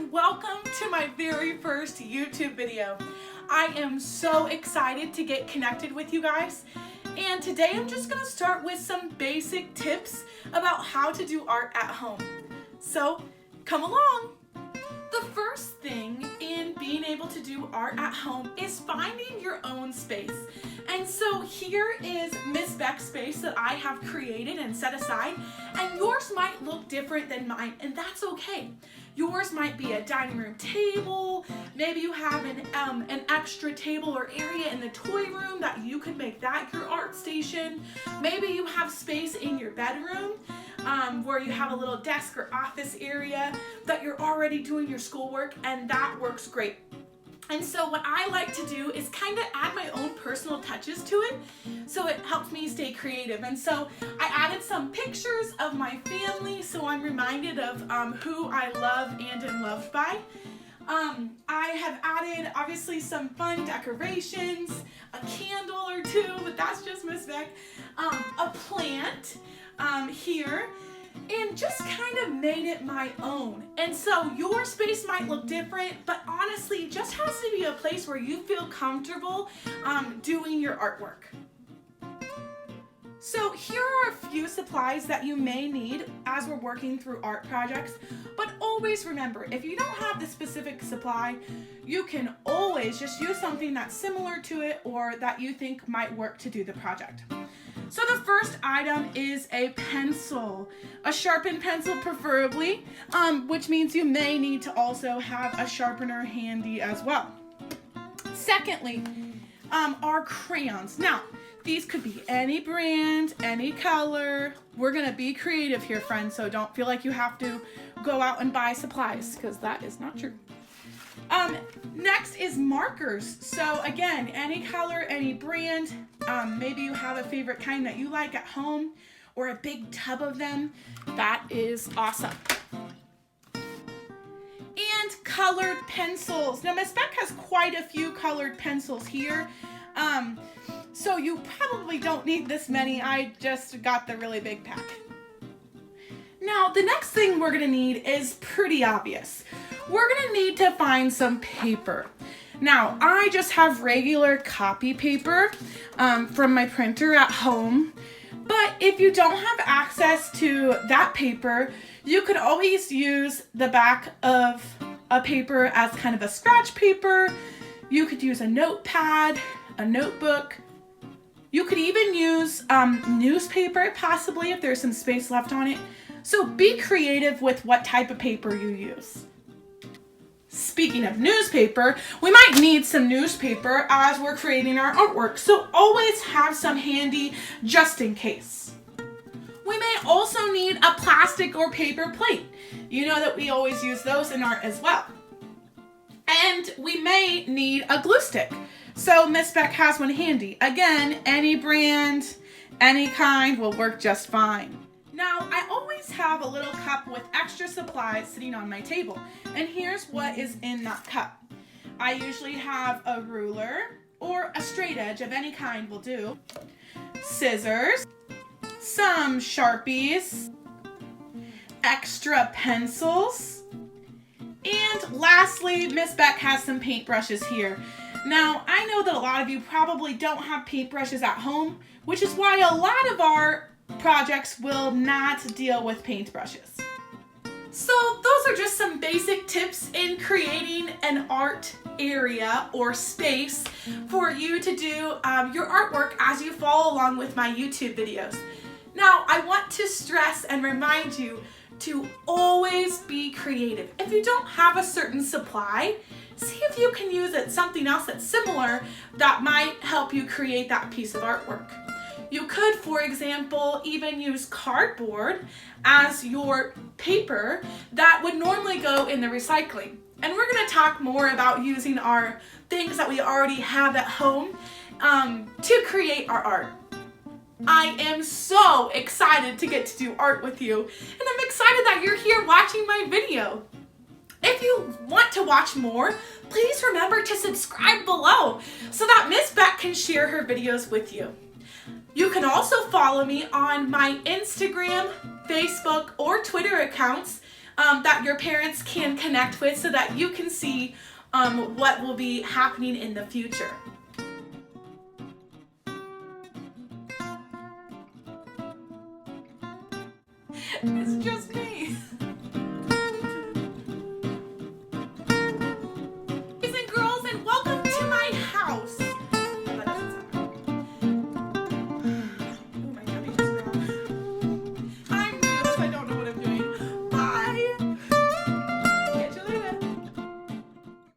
and welcome to my very first YouTube video. I am so excited to get connected with you guys, and today I'm just going to start with some basic tips about how to do art at home. So come along. The first thing in being able to do art at home is finding your own space. And so here is Miss Beck's space that I have created and set aside, and yours might look different than mine, and that's okay. Yours might be a dining room table, maybe you have an extra table or area in the toy room that you could make that your art station. Maybe you have space in your bedroom where you have a little desk or office area that you're already doing your schoolwork, and that works great. And so what I like to do is kind of add my own personal touches to it, so it helps me stay creative. And so I added some pictures of my family, so I'm reminded of who I love and am loved by. I have added obviously some fun decorations, a candle or two, but that's just Miss Beck, a plant here, and just kind of made it my own. And so your space might look different, but honestly, it just has to be a place where you feel comfortable doing your artwork. So here are a few supplies that you may need as we're working through art projects, but always remember, if you don't have the specific supply, you can always just use something that's similar to it or that you think might work to do the project. So the first item is a pencil, a sharpened pencil preferably, which means you may need to also have a sharpener handy as well. Secondly, are crayons. Now, these could be any brand, any color. We're gonna be creative here, friends, so don't feel like you have to go out and buy supplies, because that is not true. Next is markers. So again, any color, any brand. Maybe you have a favorite kind that you like at home, or a big tub of them. That is awesome. And colored pencils. Now Miss Beck has quite a few colored pencils here. So you probably don't need this many. I just got the really big pack. Now the next thing we're gonna need is pretty obvious. We're gonna need to find some paper. Now, I just have regular copy paper from my printer at home, but if you don't have access to that paper, you could always use the back of a paper as kind of a scratch paper. You could use a notepad, a notebook. You could even use newspaper, possibly, if there's some space left on it. So be creative with what type of paper you use. Speaking of newspaper, we might need some newspaper as we're creating our artwork, so always have some handy just in case. We may also need a plastic or paper plate. You know that we always use those in art as well. And we may need a glue stick. So Miss Beck has one handy. Again, any brand, any kind will work just fine. Now, I always have a little cup with extra supplies sitting on my table, and here's what is in that cup. I usually have a ruler, or a straight edge of any kind will do, scissors, some Sharpies, extra pencils, and lastly, Miss Beck has some paintbrushes here. Now, I know that a lot of you probably don't have paintbrushes at home, which is why a lot of our projects will not deal with paintbrushes. So those are just some basic tips in creating an art area or space for you to do your artwork as you follow along with my YouTube videos. Now, I want to stress and remind you to always be creative. If you don't have a certain supply, see if you can use something else that's similar that might help you create that piece of artwork. You could, for example, even use cardboard as your paper that would normally go in the recycling. And we're going to talk more about using our things that we already have at home to create our art. I am so excited to get to do art with you, and I'm excited that you're here watching my video. If you want to watch more, please remember to subscribe below so that Miss Beck can share her videos with you. You can also follow me on my Instagram, Facebook, or Twitter accounts that your parents can connect with so that you can see what will be happening in the future. It's just me.